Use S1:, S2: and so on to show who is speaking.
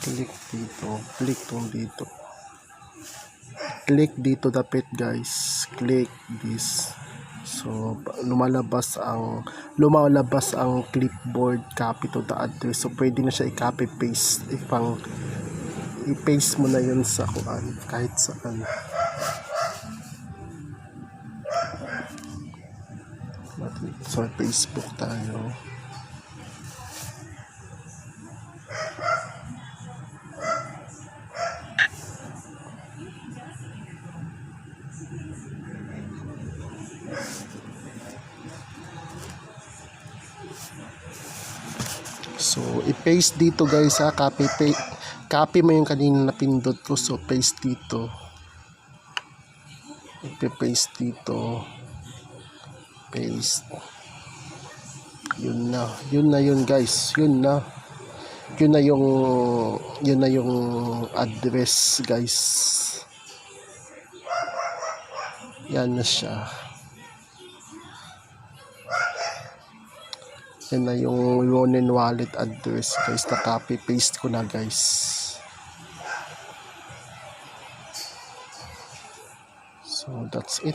S1: Click dito. Click tong dito. Click dito dapat guys. Click this. So lumalabas ang clipboard copy to the address. So pwede na siya i-copy paste, i-paste mo na yun sa kuan kahit saan. So Facebook tayo. So i-paste dito guys ha, copy mo yung kanina napindot ko. So paste dito, i-paste dito, paste. Yun na yun guys, yun na yung address guys. Yan na siya. Yan na yung Ronin wallet address guys, na copy paste ko na guys. So that's it.